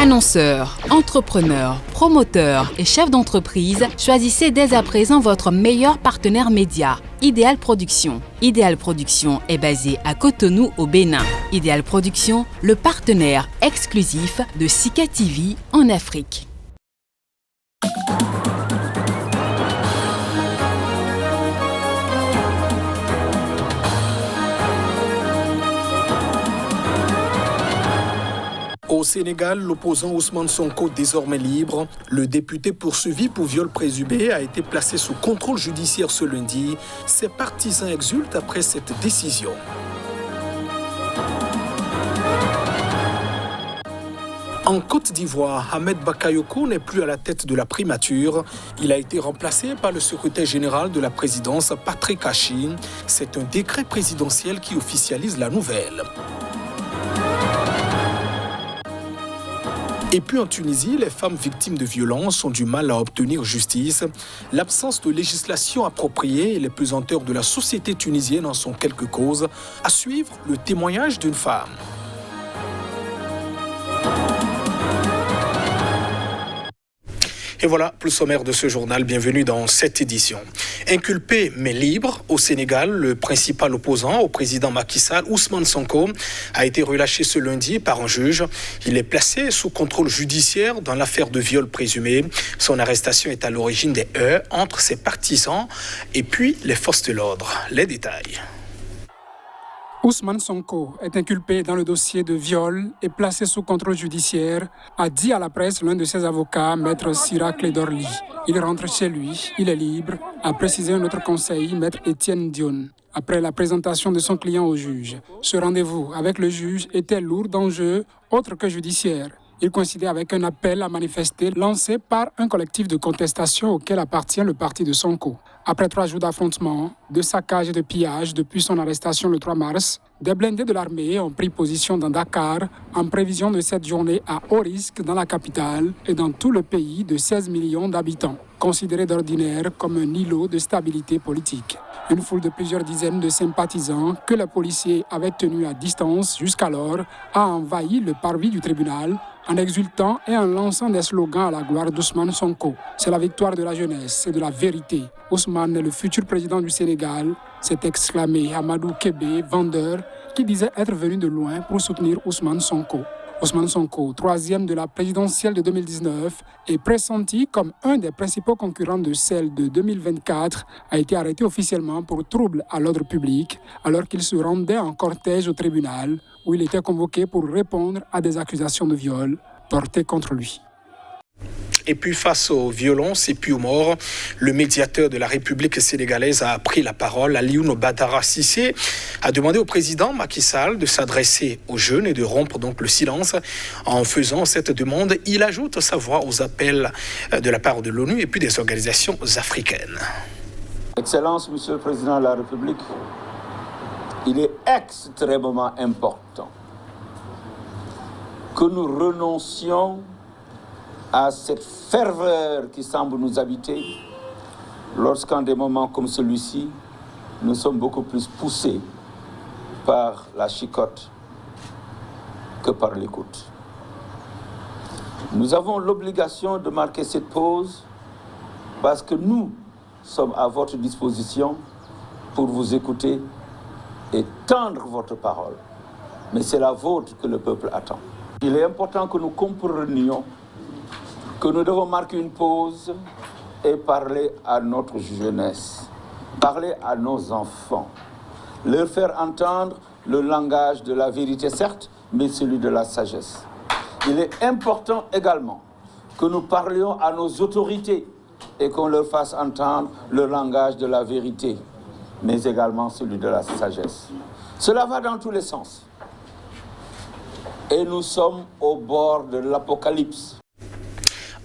Annonceurs, entrepreneurs, promoteurs et chefs d'entreprise, choisissez dès à présent votre meilleur partenaire média, Ideal Production. Ideal Production est basé à Cotonou au Bénin. Ideal Production, le partenaire exclusif de Sika TV en Afrique. Au Sénégal, l'opposant Ousmane Sonko, désormais libre, le député poursuivi pour viol présumé, a été placé sous contrôle judiciaire ce lundi. Ses partisans exultent après cette décision. En Côte d'Ivoire, Ahmed Bakayoko n'est plus à la tête de la primature. Il a été remplacé par le secrétaire général de la présidence, Patrick Achi. C'est un décret présidentiel qui officialise la nouvelle. Et puis en Tunisie, les femmes victimes de violences ont du mal à obtenir justice. L'absence de législation appropriée et les pesanteurs de la société tunisienne en sont quelques causes. À suivre, le témoignage d'une femme. Et voilà, plus sommaire de ce journal, bienvenue dans cette édition. Inculpé mais libre, au Sénégal, le principal opposant au président Macky Sall, Ousmane Sonko, a été relâché ce lundi par un juge. Il est placé sous contrôle judiciaire dans l'affaire de viol présumé. Son arrestation est à l'origine des heurts entre ses partisans et puis les forces de l'ordre. Les détails. Ousmane Sonko est inculpé dans le dossier de viol et placé sous contrôle judiciaire, a dit à la presse l'un de ses avocats, maître Sira Clédorli. Il rentre chez lui, il est libre, a précisé un autre conseil, maître Étienne Dion, après la présentation de son client au juge. Ce rendez-vous avec le juge était lourd d'enjeux autres que judiciaires. Il coïncidait avec un appel à manifester lancé par un collectif de contestation auquel appartient le parti de Sonko. Après 3 jours d'affrontements, de saccages et de pillages depuis son arrestation le 3 mars, des blindés de l'armée ont pris position dans Dakar en prévision de cette journée à haut risque dans la capitale et dans tout le pays de 16 millions d'habitants, considéré d'ordinaire comme un îlot de stabilité politique. Une foule de plusieurs dizaines de sympathisants que les policiers avaient tenus à distance jusqu'alors a envahi le parvis du tribunal en exultant et en lançant des slogans à la gloire d'Ousmane Sonko. C'est la victoire de la jeunesse et de la vérité. Ousmane est le futur président du Sénégal, s'est exclamé Amadou Kébé, vendeur, qui disait être venu de loin pour soutenir Ousmane Sonko. Ousmane Sonko, 3e de la présidentielle de 2019, est pressenti comme un des principaux concurrents de celle de 2024, a été arrêté officiellement pour trouble à l'ordre public, alors qu'il se rendait en cortège au tribunal, où il était convoqué pour répondre à des accusations de viol portées contre lui. Et puis face aux violences et puis aux morts, le médiateur de la République sénégalaise a pris la parole. Alioune Badara Cissé a demandé au président Macky Sall de s'adresser aux jeunes et de rompre donc le silence. En faisant cette demande, il ajoute sa voix aux appels de la part de l'ONU et puis des organisations africaines. Excellence, Monsieur le Président de la République, il est extrêmement important que nous renoncions à cette ferveur qui semble nous habiter lorsqu'en des moments comme celui-ci, nous sommes beaucoup plus poussés par la chicotte que par l'écoute. Nous avons l'obligation de marquer cette pause parce que nous sommes à votre disposition pour vous écouter et tendre votre parole. Mais c'est la vôtre que le peuple attend. Il est important que nous comprenions que nous devons marquer une pause et parler à notre jeunesse, parler à nos enfants, leur faire entendre le langage de la vérité, certes, mais celui de la sagesse. Il est important également que nous parlions à nos autorités et qu'on leur fasse entendre le langage de la vérité, mais également celui de la sagesse. Cela va dans tous les sens. Et nous sommes au bord de l'apocalypse.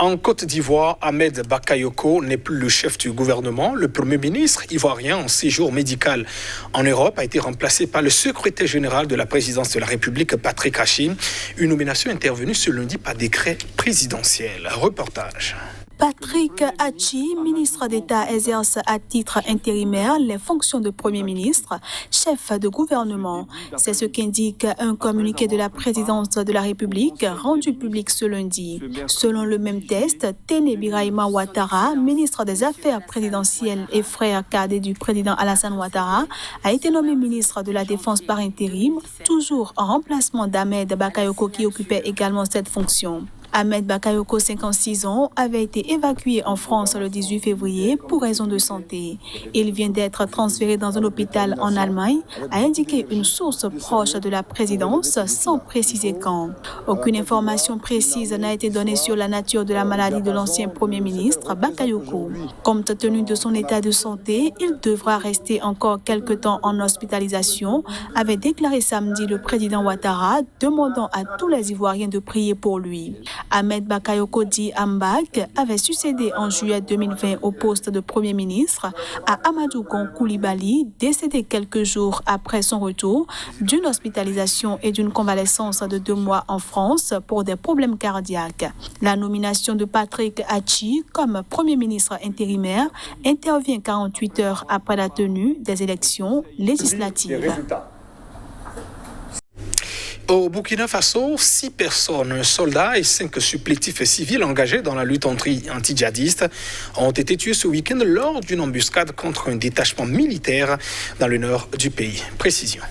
En Côte d'Ivoire, Ahmed Bakayoko n'est plus le chef du gouvernement. Le Premier ministre ivoirien en séjour médical en Europe a été remplacé par le secrétaire général de la présidence de la République, Patrick Achi. Une nomination intervenue ce lundi par décret présidentiel. Reportage. Patrick Hachi, ministre d'État, exerce à titre intérimaire les fonctions de Premier ministre, chef de gouvernement. C'est ce qu'indique un communiqué de la présidence de la République rendu public ce lundi. Selon le même texte, Téné Birahima Ouattara, ministre des Affaires présidentielles et frère cadet du président Alassane Ouattara, a été nommé ministre de la Défense par intérim, toujours en remplacement d'Ahmed Bakayoko qui occupait également cette fonction. Ahmed Bakayoko, 56 ans, avait été évacué en France le 18 février pour raison de santé. Il vient d'être transféré dans un hôpital en Allemagne, a indiqué une source proche de la présidence sans préciser quand. Aucune information précise n'a été donnée sur la nature de la maladie de l'ancien Premier ministre Bakayoko. Compte tenu de son état de santé, il devra rester encore quelque temps en hospitalisation, avait déclaré samedi le président Ouattara, demandant à tous les Ivoiriens de prier pour lui. Ahmed Bakayoko dit Ambak avait succédé en juillet 2020 au poste de Premier ministre à Amadou Gon Coulibaly, décédé quelques jours après son retour d'une hospitalisation et d'une convalescence de 2 mois en France pour des problèmes cardiaques. La nomination de Patrick Hachi comme Premier ministre intérimaire intervient 48 heures après la tenue des élections législatives. Au Burkina Faso, 6 personnes, un soldat et 5 supplétifs civils engagés dans la lutte anti-djihadiste ont été tués ce week-end lors d'une embuscade contre un détachement militaire dans le nord du pays. Précision.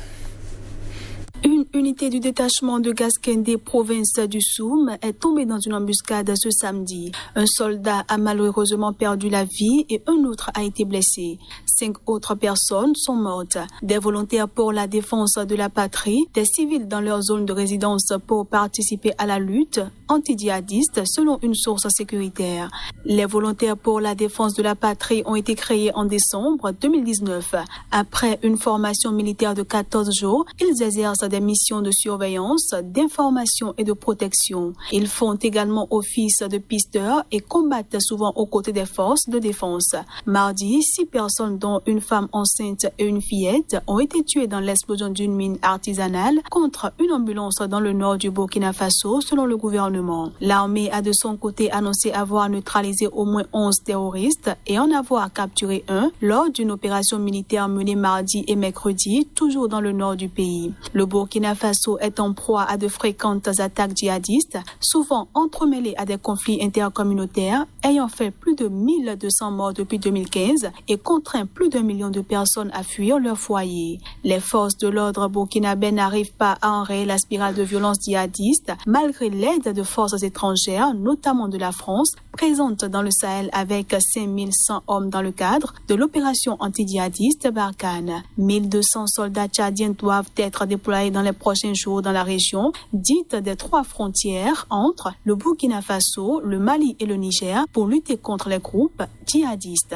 Une unité du détachement de Gaskendé, province du Soum, est tombée dans une embuscade ce samedi. Un soldat a malheureusement perdu la vie et un autre a été blessé. 5 autres personnes sont mortes. Des volontaires pour la défense de la patrie, des civils dans leur zone de résidence pour participer à la lutte anti-djihadiste selon une source sécuritaire. Les volontaires pour la défense de la patrie ont été créés en décembre 2019. Après une formation militaire de 14 jours, ils exercent des missions de surveillance, d'information et de protection. Ils font également office de pisteurs et combattent souvent aux côtés des forces de défense. Mardi, 6 personnes dont une femme enceinte et une fillette ont été tuées dans l'explosion d'une mine artisanale contre une ambulance dans le nord du Burkina Faso, selon le gouvernement. L'armée a de son côté annoncé avoir neutralisé au moins 11 terroristes et en avoir capturé un lors d'une opération militaire menée mardi et mercredi, toujours dans le nord du pays. Le Burkina Faso est en proie à de fréquentes attaques djihadistes, souvent entremêlées à des conflits intercommunautaires, ayant fait plus de 1200 morts depuis 2015 et contraint plus d'1 million de personnes à fuir leur foyer. Les forces de l'ordre burkinabé n'arrivent pas à enrayer la spirale de violence djihadiste, malgré l'aide de forces étrangères, notamment de la France, présente dans le Sahel avec 5100 hommes dans le cadre de l'opération anti-djihadiste Barkhane. 1200 soldats tchadiens doivent être déployés dans les prochains jours dans la région, dite des 3 frontières entre le Burkina Faso, le Mali et le Niger, pour lutter contre les groupes djihadistes.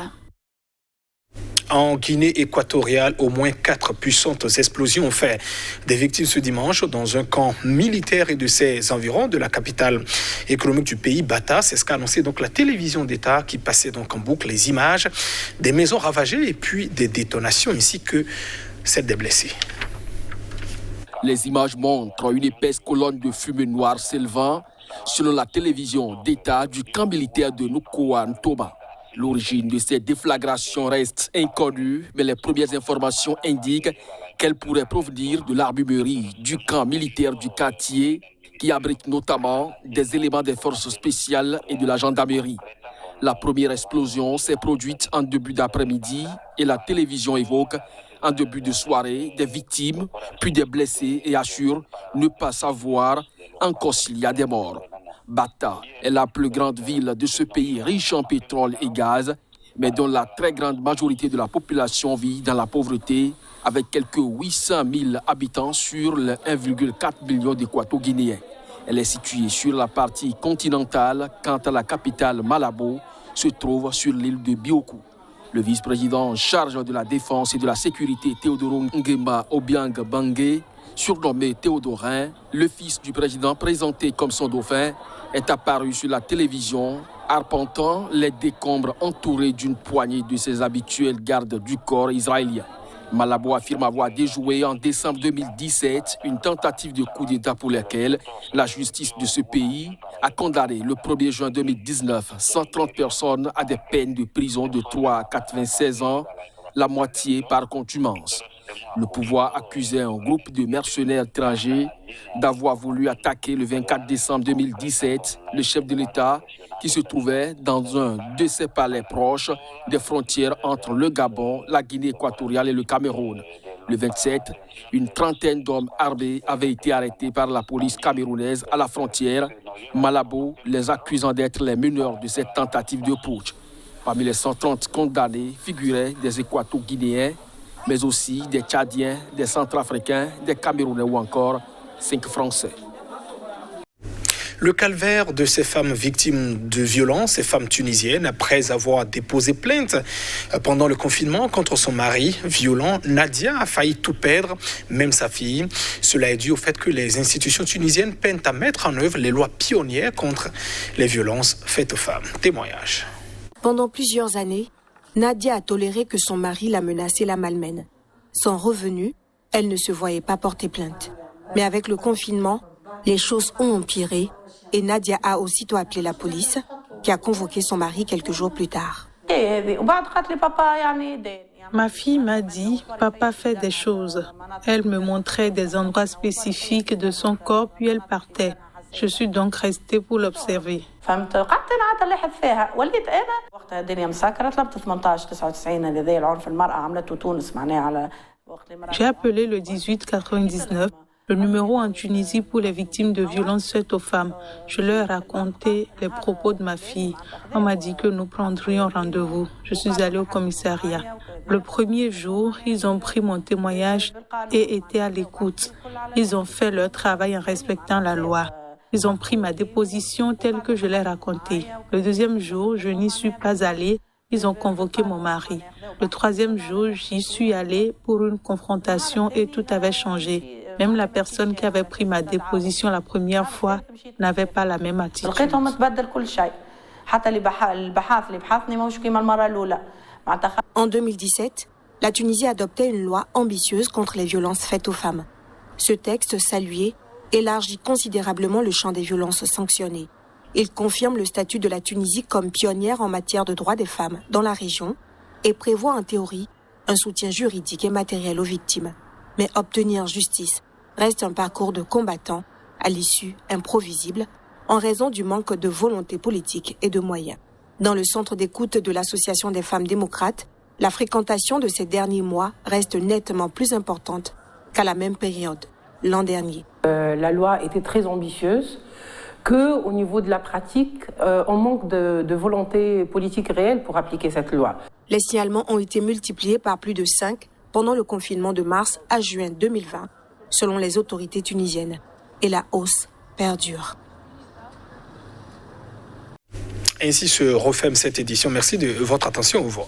En Guinée équatoriale, au moins 4 puissantes explosions ont fait des victimes ce dimanche dans un camp militaire et de ses environs de la capitale économique du pays, Bata. C'est ce qu'a annoncé donc la télévision d'État qui passait donc en boucle les images des maisons ravagées et puis des détonations ainsi que celles des blessés. Les images montrent une épaisse colonne de fumée noire s'élevant selon la télévision d'État du camp militaire de Nukuan-Toba. L'origine de ces déflagrations reste inconnue, mais les premières informations indiquent qu'elles pourraient provenir de l'armurerie du camp militaire du quartier, qui abrite notamment des éléments des forces spéciales et de la gendarmerie. La première explosion s'est produite en début d'après-midi et la télévision évoque en début de soirée des victimes, puis des blessés et assure ne pas savoir encore s'il y a des morts. Bata est la plus grande ville de ce pays riche en pétrole et gaz, mais dont la très grande majorité de la population vit dans la pauvreté, avec quelques 800 000 habitants sur les 1,4 million d'Équato-Guinéens. Elle est située sur la partie continentale, quant à la capitale Malabo se trouve sur l'île de Bioko. Le vice-président en charge de la défense et de la sécurité, Théodoro Nguema Obiang Bangé, surnommé Théodorin, le fils du président présenté comme son dauphin, est apparu sur la télévision, arpentant les décombres entourés d'une poignée de ses habituels gardes du corps israélien. Malabo affirme avoir déjoué en décembre 2017 une tentative de coup d'État pour laquelle la justice de ce pays a condamné le 1er juin 2019 130 personnes à des peines de prison de 3 à 96 ans, la moitié par contumace. Le pouvoir accusait un groupe de mercenaires étrangers d'avoir voulu attaquer le 24 décembre 2017 le chef de l'État qui se trouvait dans un de ses palais proches des frontières entre le Gabon, la Guinée équatoriale et le Cameroun. Le 27, une trentaine d'hommes armés avaient été arrêtés par la police camerounaise à la frontière, Malabo les accusant d'être les meneurs de cette tentative de putsch. Parmi les 130 condamnés figuraient des Équato-Guinéens, mais aussi des Tchadiens, des Centrafricains, des Camerounais ou encore 5 Français. Le calvaire de ces femmes victimes de violences, ces femmes tunisiennes, après avoir déposé plainte pendant le confinement contre son mari violent, Nadia a failli tout perdre, même sa fille. Cela est dû au fait que les institutions tunisiennes peinent à mettre en œuvre les lois pionnières contre les violences faites aux femmes. Témoignage. Pendant plusieurs années, Nadia a toléré que son mari la menace et la malmène. Sans revenu, elle ne se voyait pas porter plainte. Mais avec le confinement, les choses ont empiré et Nadia a aussitôt appelé la police, qui a convoqué son mari quelques jours plus tard. Ma fille m'a dit, papa fait des choses. Elle me montrait des endroits spécifiques de son corps, puis elle partait. Je suis donc restée pour l'observer. J'ai appelé le 1899, le numéro en Tunisie pour les victimes de violences faites aux femmes. Je leur ai raconté les propos de ma fille. On m'a dit que nous prendrions rendez-vous. Je suis allée au commissariat. Le premier jour, ils ont pris mon témoignage et étaient à l'écoute. Ils ont fait leur travail en respectant la loi. Ils ont pris ma déposition telle que je l'ai racontée. Le deuxième jour, je n'y suis pas allée. Ils ont convoqué mon mari. Le troisième jour, j'y suis allée pour une confrontation et tout avait changé. Même la personne qui avait pris ma déposition la première fois n'avait pas la même attitude. En 2017, la Tunisie adoptait une loi ambitieuse contre les violences faites aux femmes. Ce texte salué élargit considérablement le champ des violences sanctionnées. Il confirme le statut de la Tunisie comme pionnière en matière de droits des femmes dans la région et prévoit en théorie un soutien juridique et matériel aux victimes. Mais obtenir justice reste un parcours de combattant à l'issue imprévisible en raison du manque de volonté politique et de moyens. Dans le centre d'écoute de l'Association des femmes démocrates, la fréquentation de ces derniers mois reste nettement plus importante qu'à la même période l'an dernier. La loi était très ambitieuse, qu'au niveau de la pratique, on manque de volonté politique réelle pour appliquer cette loi. Les signalements ont été multipliés par plus de 5 pendant le confinement de mars à juin 2020, selon les autorités tunisiennes. Et la hausse perdure. Ainsi se referme cette édition. Merci de votre attention. Au revoir.